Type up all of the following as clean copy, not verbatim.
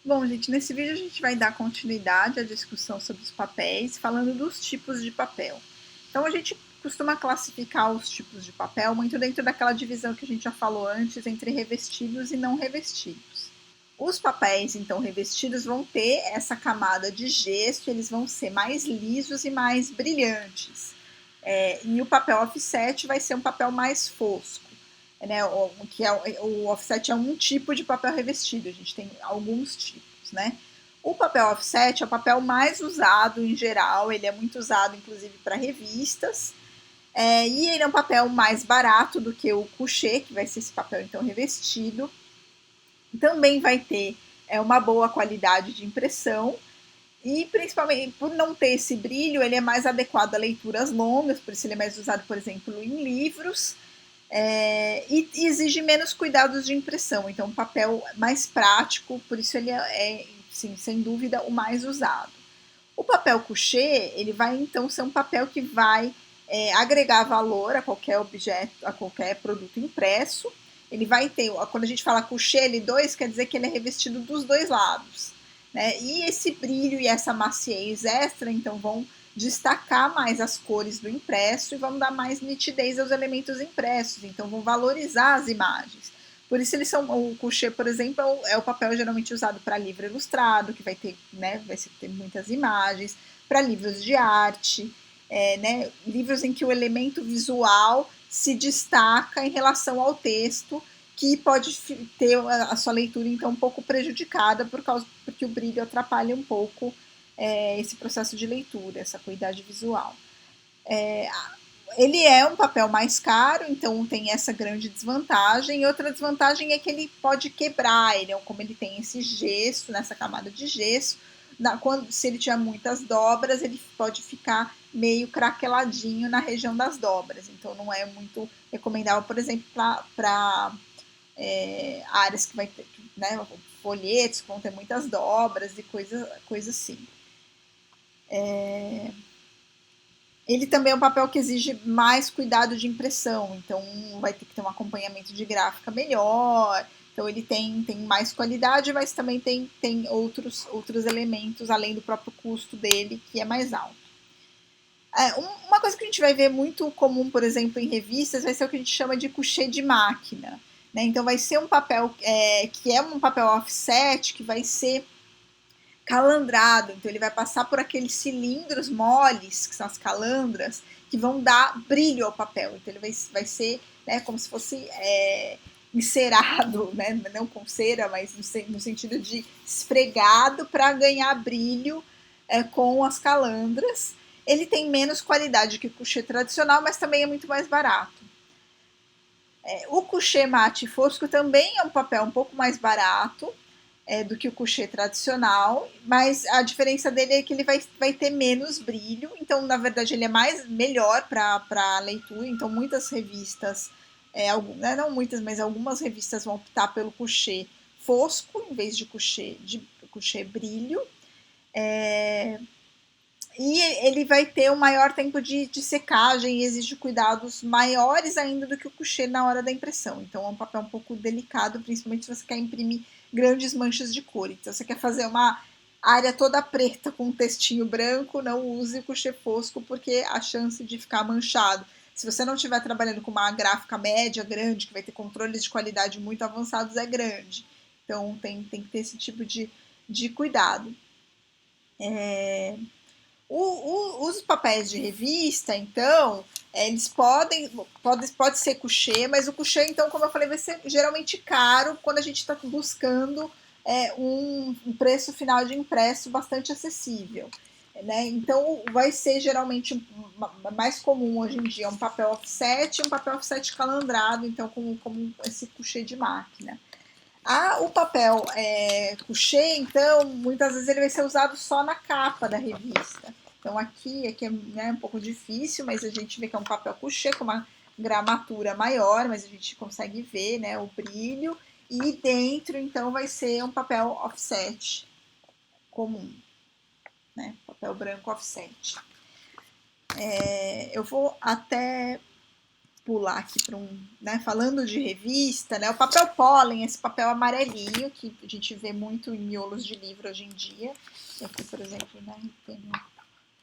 Bom, gente, nesse vídeo a gente vai dar continuidade à discussão sobre os papéis, falando dos tipos de papel. Então, a gente costuma classificar os tipos de papel muito dentro daquela divisão que a gente já falou antes entre revestidos e não revestidos. Os papéis, então, revestidos vão ter essa camada de gesso, eles vão ser mais lisos e mais brilhantes. E o papel offset vai ser um papel mais fosco. Né, o offset é um tipo de papel revestido, a gente tem alguns tipos, né? O papel offset é o papel mais usado em geral, ele é muito usado inclusive para revistas, e ele é um papel mais barato do que o couché, que vai ser esse papel então revestido. Também vai ter uma boa qualidade de impressão, e principalmente por não ter esse brilho, ele é mais adequado a leituras longas, por isso ele é mais usado, por exemplo, em livros. E exige menos cuidados de impressão, então um papel mais prático, por isso ele sim, sem dúvida, o mais usado. O papel couché, ele vai então ser um papel que vai agregar valor a qualquer objeto, a qualquer produto impresso. Ele vai ter, quando a gente fala couché L2, quer dizer que ele é revestido dos dois lados, né? E esse brilho e essa maciez extra, então, vão destacar mais as cores do impresso e vão dar mais nitidez aos elementos impressos, então vão valorizar as imagens. Por isso eles são, o couché, por exemplo, é o papel geralmente usado para livro ilustrado, que vai ter, né, vai ter muitas imagens, para livros de arte, né, livros em que o elemento visual se destaca em relação ao texto, que pode ter a sua leitura então um pouco prejudicada porque o brilho atrapalha um pouco esse processo de leitura, essa qualidade visual. Ele é um papel mais caro, então tem essa grande desvantagem. E outra desvantagem é que ele pode quebrar, como ele tem esse gesso, nessa camada de gesso, se ele tiver muitas dobras, ele pode ficar meio craqueladinho na região das dobras. Então não é muito recomendável, por exemplo, para áreas que vai ter, né, folhetos que vão ter muitas dobras e coisa assim. Ele também é um papel que exige mais cuidado de impressão, então vai ter que ter um acompanhamento de gráfica melhor. Então ele tem mais qualidade, mas também tem outros elementos, além do próprio custo dele, que é mais alto. Uma coisa que a gente vai ver muito comum, por exemplo, em revistas, vai ser o que a gente chama de couché de máquina. Né? Então vai ser um papel que é um papel offset, que vai ser calandrado, então ele vai passar por aqueles cilindros moles, que são as calandras, que vão dar brilho ao papel. Então ele vai ser, né, como se fosse encerado, né, não com cera, mas no sentido de esfregado para ganhar brilho com as calandras. Ele tem menos qualidade que o couché tradicional, mas também é muito mais barato. O couché mate fosco também é um papel um pouco mais barato, do que o couché tradicional, mas a diferença dele é que ele vai ter menos brilho, então na verdade ele é melhor para leitura, então muitas revistas, não muitas, mas algumas revistas vão optar pelo couché fosco em vez de couché brilho, e ele vai ter um maior tempo de secagem e exige cuidados maiores ainda do que o couché na hora da impressão. Então é um papel um pouco delicado, principalmente se você quer imprimir grandes manchas de cor. Então você quer fazer uma área toda preta com um textinho branco, não use o couché fosco, porque a chance de ficar manchado, se você não estiver trabalhando com uma gráfica média grande, que vai ter controles de qualidade muito avançados, é grande. Então tem que ter esse tipo de cuidado. Os papéis de revista, então, eles pode ser couché, mas o couché, então, como eu falei, vai ser geralmente caro quando a gente está buscando um preço final de impresso bastante acessível. Né? Então, vai ser geralmente mais comum hoje em dia um papel offset e um papel offset calandrado, então, como esse couché de máquina. O papel couché, então, muitas vezes ele vai ser usado só na capa da revista. Então aqui é né, um pouco difícil, mas a gente vê que é um papel couché com uma gramatura maior, mas a gente consegue ver, né, o brilho. E dentro, então, vai ser um papel offset comum, né, papel branco offset. Eu vou até pular aqui para né, falando de revista, né, o papel pólen, esse papel amarelinho que a gente vê muito em miolos de livro hoje em dia. Aqui, por exemplo, né, tem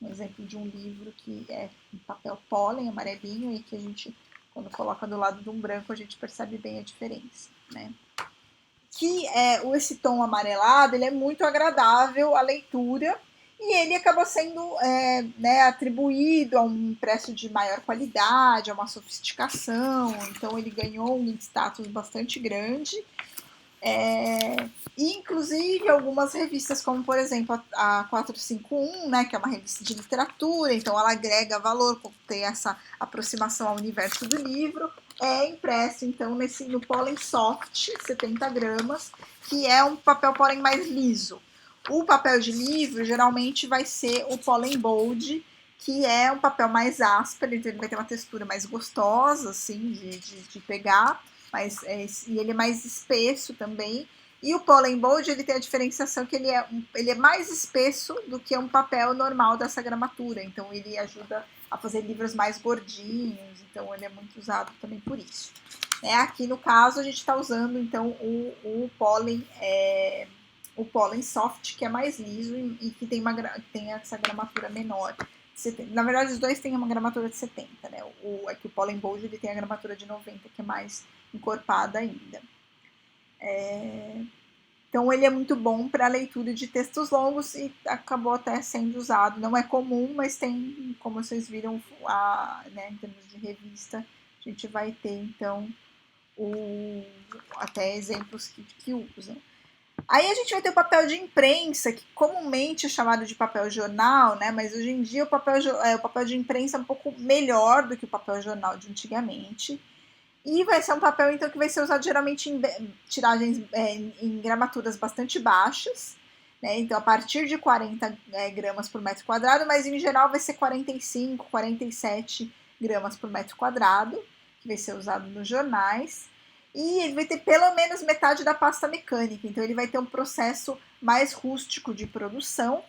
um exemplo de um livro que é um papel pólen amarelinho e que a gente, quando coloca do lado de um branco, a gente percebe bem a diferença, né? Que esse tom amarelado, ele é muito agradável à leitura e ele acabou sendo né, atribuído a um impresso de maior qualidade, a uma sofisticação, então ele ganhou um status bastante grande. Inclusive algumas revistas, como por exemplo a 451, né, que é uma revista de literatura, então ela agrega valor por ter essa aproximação ao universo do livro, é impresso então no pólen soft, 70 gramas, que é um papel pólen mais liso. O papel de livro geralmente vai ser o pólen bold, que é um papel mais áspero, então ele vai ter uma textura mais gostosa, assim, de pegar, e ele é mais espesso também. E o pólen bold, ele tem a diferenciação que ele é mais espesso do que um papel normal dessa gramatura, então ele ajuda a fazer livros mais gordinhos, então ele é muito usado também por isso. Aqui no caso a gente está usando então o pólen soft, que é mais liso e que tem essa gramatura menor. Na verdade, os dois têm uma gramatura de 70, né? O pólen bold ele tem a gramatura de 90, que é mais encorpada ainda. Então ele é muito bom para leitura de textos longos e acabou até sendo usado. Não é comum, mas tem, como vocês viram, né, em termos de revista, a gente vai ter então até exemplos que usam. Aí a gente vai ter o papel de imprensa, que comumente é chamado de papel jornal, né? Mas hoje em dia o papel de imprensa é um pouco melhor do que o papel jornal de antigamente. E vai ser um papel, então, que vai ser usado geralmente em tiragens, em gramaturas bastante baixas, né? Então, a partir de 40 gramas por metro quadrado, mas em geral vai ser 45, 47 gramas por metro quadrado, que vai ser usado nos jornais. E ele vai ter pelo menos metade da pasta mecânica, então ele vai ter um processo mais rústico de produção.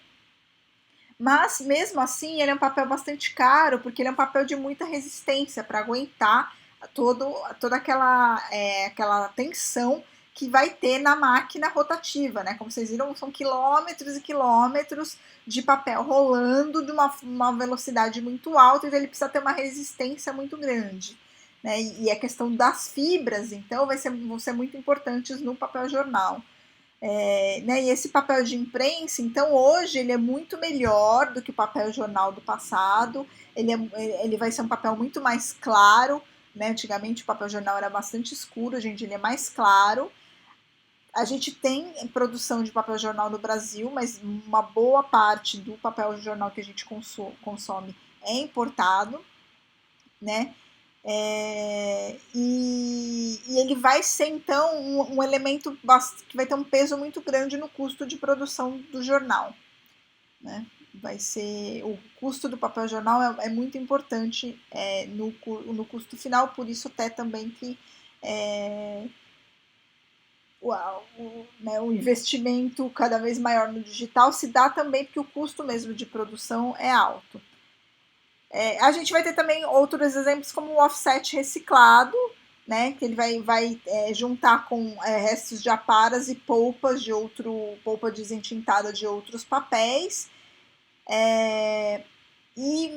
Mas, mesmo assim, ele é um papel bastante caro, porque ele é um papel de muita resistência para aguentar toda aquela tensão que vai ter na máquina rotativa, né? Como vocês viram, são quilômetros e quilômetros de papel rolando de uma velocidade muito alta, então ele precisa ter uma resistência muito grande, né? E a questão das fibras, então, vão ser muito importantes no papel jornal. Né, e esse papel de imprensa, então, hoje ele é muito melhor do que o papel jornal do passado, ele vai ser um papel muito mais claro, né? Antigamente o papel jornal era bastante escuro, hoje em dia ele é mais claro. A gente tem produção de papel jornal no Brasil, mas uma boa parte do papel jornal que a gente consome é importado, né? E ele vai ser, então, um elemento que vai ter um peso muito grande no custo de produção do jornal, né? Vai ser o custo do papel jornal é muito importante no custo final, por isso até também que o investimento cada vez maior no digital se dá também porque o custo mesmo de produção é alto. A gente vai ter também outros exemplos como o offset reciclado, né, que ele vai juntar com restos de aparas e polpas polpa desentintada de outros papéis.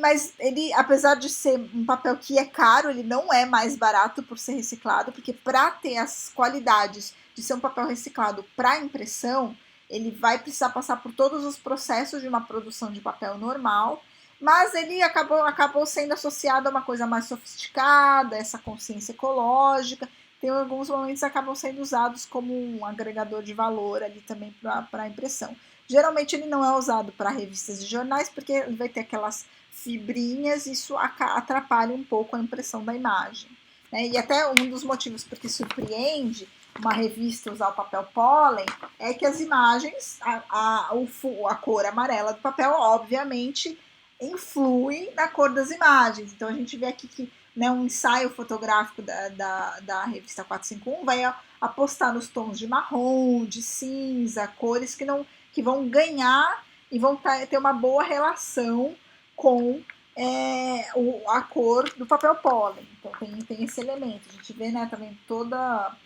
Mas ele, apesar de ser um papel que é caro, ele não é mais barato por ser reciclado, porque para ter as qualidades de ser um papel reciclado para impressão, ele vai precisar passar por todos os processos de uma produção de papel normal, mas ele acabou sendo associado a uma coisa mais sofisticada, essa consciência ecológica. Tem alguns momentos que acabam sendo usados como um agregador de valor ali também para a impressão. Geralmente ele não é usado para revistas e jornais, porque ele vai ter aquelas fibrinhas e isso atrapalha um pouco a impressão da imagem, né? E até um dos motivos porque surpreende uma revista usar o papel pólen é que as imagens, a cor amarela do papel, obviamente, influi na cor das imagens. Então a gente vê aqui que, né, um ensaio fotográfico da revista 451 vai apostar nos tons de marrom, de cinza, cores que vão ganhar e vão ter uma boa relação com a cor do papel pólen. Então tem esse elemento. A gente vê, né, também toda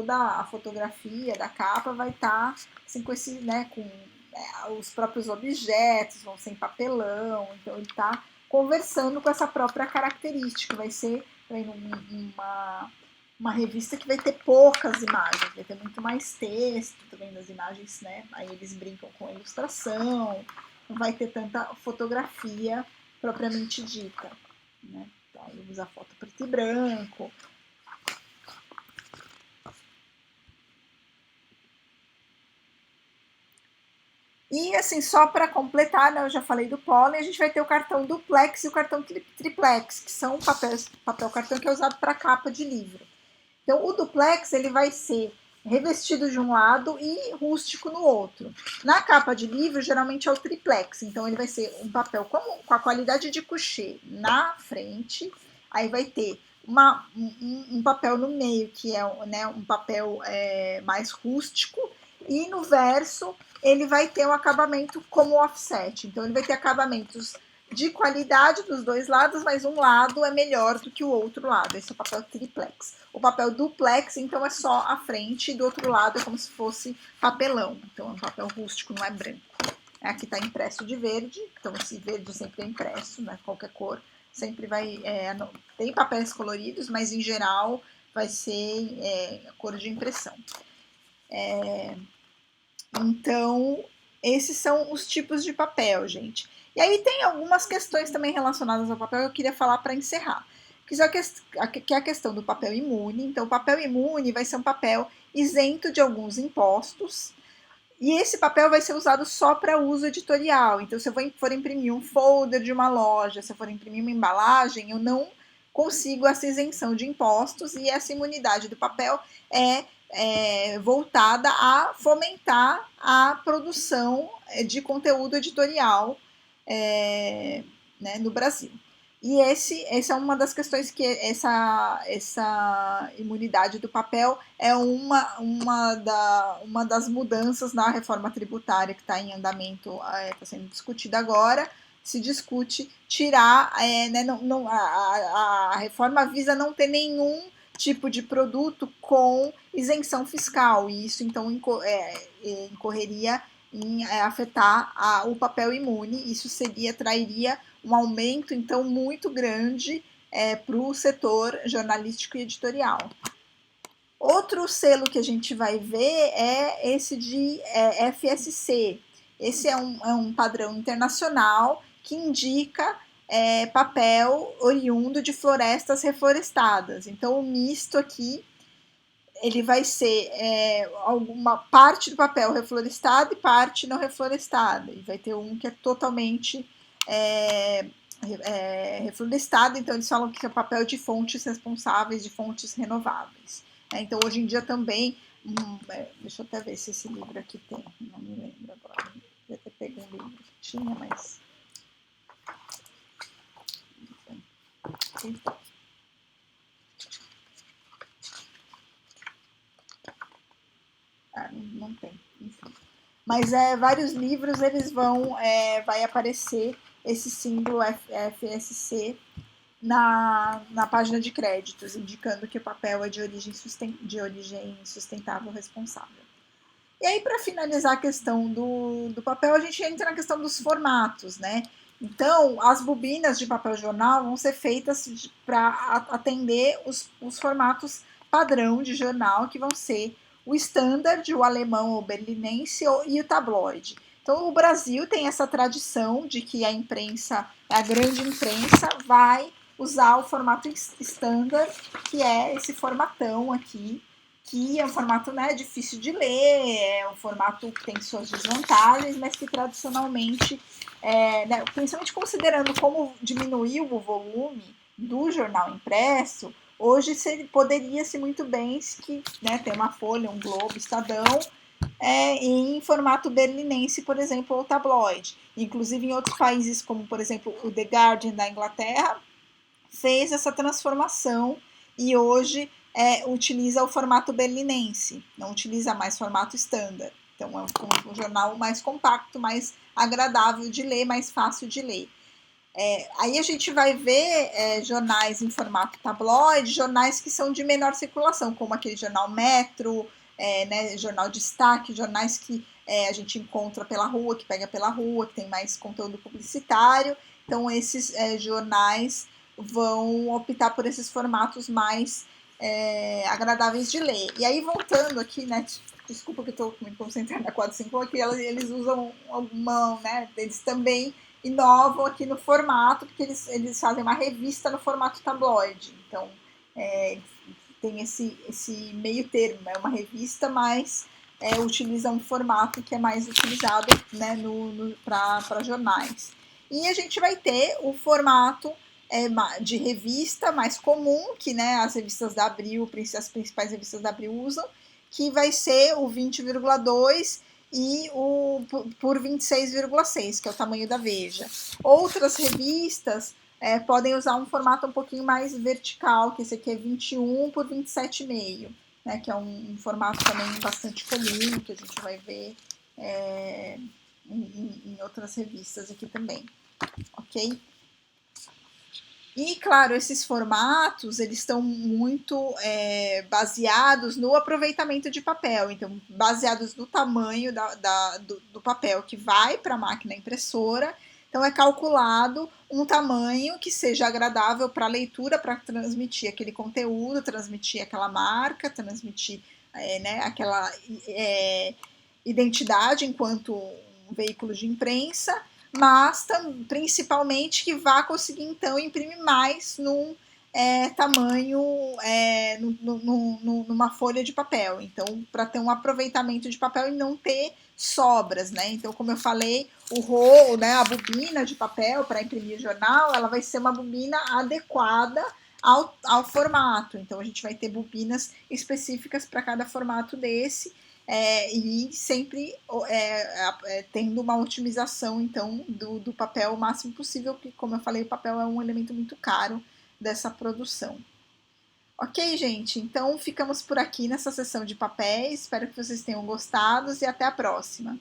a fotografia da capa vai estar assim, com esse, né, com os próprios objetos, vão ser em papelão, então ele está conversando com essa própria característica. Vai ser uma revista que vai ter poucas imagens, vai ter muito mais texto, também das imagens, né? Aí eles brincam com a ilustração, não vai ter tanta fotografia propriamente dita, né? Então, ele usa foto preto e branco. E assim, só para completar, né, eu já falei do pólen, a gente vai ter o cartão duplex e o cartão triplex, que são papel cartão que é usado para capa de livro. Então, o duplex ele vai ser revestido de um lado e rústico no outro. Na capa de livro, geralmente é o triplex, então ele vai ser um papel com a qualidade de couché na frente, aí vai ter um papel no meio, que é, né, um papel mais rústico, e no verso ele vai ter um acabamento como offset, então ele vai ter acabamentos de qualidade dos dois lados, mas um lado é melhor do que o outro lado. Esse é o papel triplex. O papel duplex, então, é só a frente, e do outro lado é como se fosse papelão. Então, é um papel rústico, não é branco. Aqui está impresso de verde, então esse verde sempre é impresso, né? Qualquer cor sempre vai... tem papéis coloridos, mas em geral vai ser cor de impressão. Então, esses são os tipos de papel, gente. E aí tem algumas questões também relacionadas ao papel que eu queria falar para encerrar. Que é a questão do papel imune. Então, o papel imune vai ser um papel isento de alguns impostos. E esse papel vai ser usado só para uso editorial. Então, se eu for imprimir um folder de uma loja, se eu for imprimir uma embalagem, eu não consigo essa isenção de impostos, e essa imunidade do papel é voltada a fomentar a produção de conteúdo editorial né, no Brasil. E essa é uma das questões que essa imunidade do papel é uma das mudanças na reforma tributária que está em andamento, está sendo discutida agora. Se discute tirar, né, a reforma visa não ter nenhum tipo de produto com isenção fiscal, e isso então incorreria em afetar o papel imune. Isso trairia um aumento então muito grande para o setor jornalístico e editorial. Outro selo que a gente vai ver é esse de FSC. Esse é um padrão internacional que indica papel oriundo de florestas reflorestadas. Então, o misto aqui ele vai ser alguma parte do papel reflorestada e parte não reflorestada. E vai ter um que é totalmente reflorestado, então eles falam que é papel de fontes responsáveis, de fontes renováveis. Então, hoje em dia também, deixa eu até ver se esse livro aqui tem, não me lembro agora, eu até peguei um livro que tinha, mas... não tem, enfim. Mas vários livros eles vai aparecer esse símbolo FSC na página de créditos, indicando que o papel é de origem sustentável responsável. E aí, para finalizar a questão do papel, a gente entra na questão dos formatos, né? Então, as bobinas de papel jornal vão ser feitas para atender os formatos padrão de jornal, que vão ser o standard, o alemão ou berlinense e o tabloide. Então, o Brasil tem essa tradição de que a imprensa, a grande imprensa, vai usar o formato standard, que é esse formatão aqui, que é um formato, né, difícil de ler, é um formato que tem suas desvantagens, mas que tradicionalmente, né, principalmente considerando como diminuiu o volume do jornal impresso, hoje poderia-se muito bem né, ter uma Folha, um Globo, Estadão, em formato berlinense, por exemplo, ou tabloide. Inclusive em outros países, como por exemplo o The Guardian da Inglaterra, fez essa transformação e hoje utiliza o formato berlinense, não utiliza mais formato standard. Então é um jornal mais compacto, mais agradável de ler, mais fácil de ler. Aí a gente vai ver jornais em formato tabloide, jornais que são de menor circulação, como aquele jornal Metro, né, jornal Destaque, jornais que a gente encontra pela rua, que pega pela rua, que tem mais conteúdo publicitário. Então esses jornais vão optar por esses formatos mais agradáveis de ler. E aí voltando aqui, né, desculpa que eu estou me concentrando na 451, aqui eles usam alguma, né, eles também inovam aqui no formato, porque eles fazem uma revista no formato tabloide. Então, tem esse meio termo, é uma revista, mas utiliza um formato que é mais utilizado, né, para jornais. E a gente vai ter o formato de revista mais comum, que, né, as revistas da Abril, as principais revistas da Abril usam, que vai ser o 20,2 e o por 26,6, que é o tamanho da Veja. Outras revistas podem usar um formato um pouquinho mais vertical, que esse aqui é 21 por 27,5, né, que é um formato também bastante comum, que a gente vai ver em outras revistas aqui também, ok? E, claro, esses formatos, eles estão muito baseados no aproveitamento de papel, então, baseados no tamanho do papel que vai para a máquina impressora. Então, é calculado um tamanho que seja agradável para a leitura, para transmitir aquele conteúdo, transmitir aquela marca, transmitir né, aquela identidade enquanto um veículo de imprensa, mas principalmente que vá conseguir então imprimir mais num tamanho, numa folha de papel. Então, para ter um aproveitamento de papel e não ter sobras, né? Então, como eu falei, o rolo, né, a bobina de papel para imprimir jornal, ela vai ser uma bobina adequada ao formato. Então, a gente vai ter bobinas específicas para cada formato desse. E sempre tendo uma otimização então do papel o máximo possível, porque, como eu falei, o papel é um elemento muito caro dessa produção. Ok, gente? Então ficamos por aqui nessa sessão de papéis. Espero que vocês tenham gostado e até a próxima.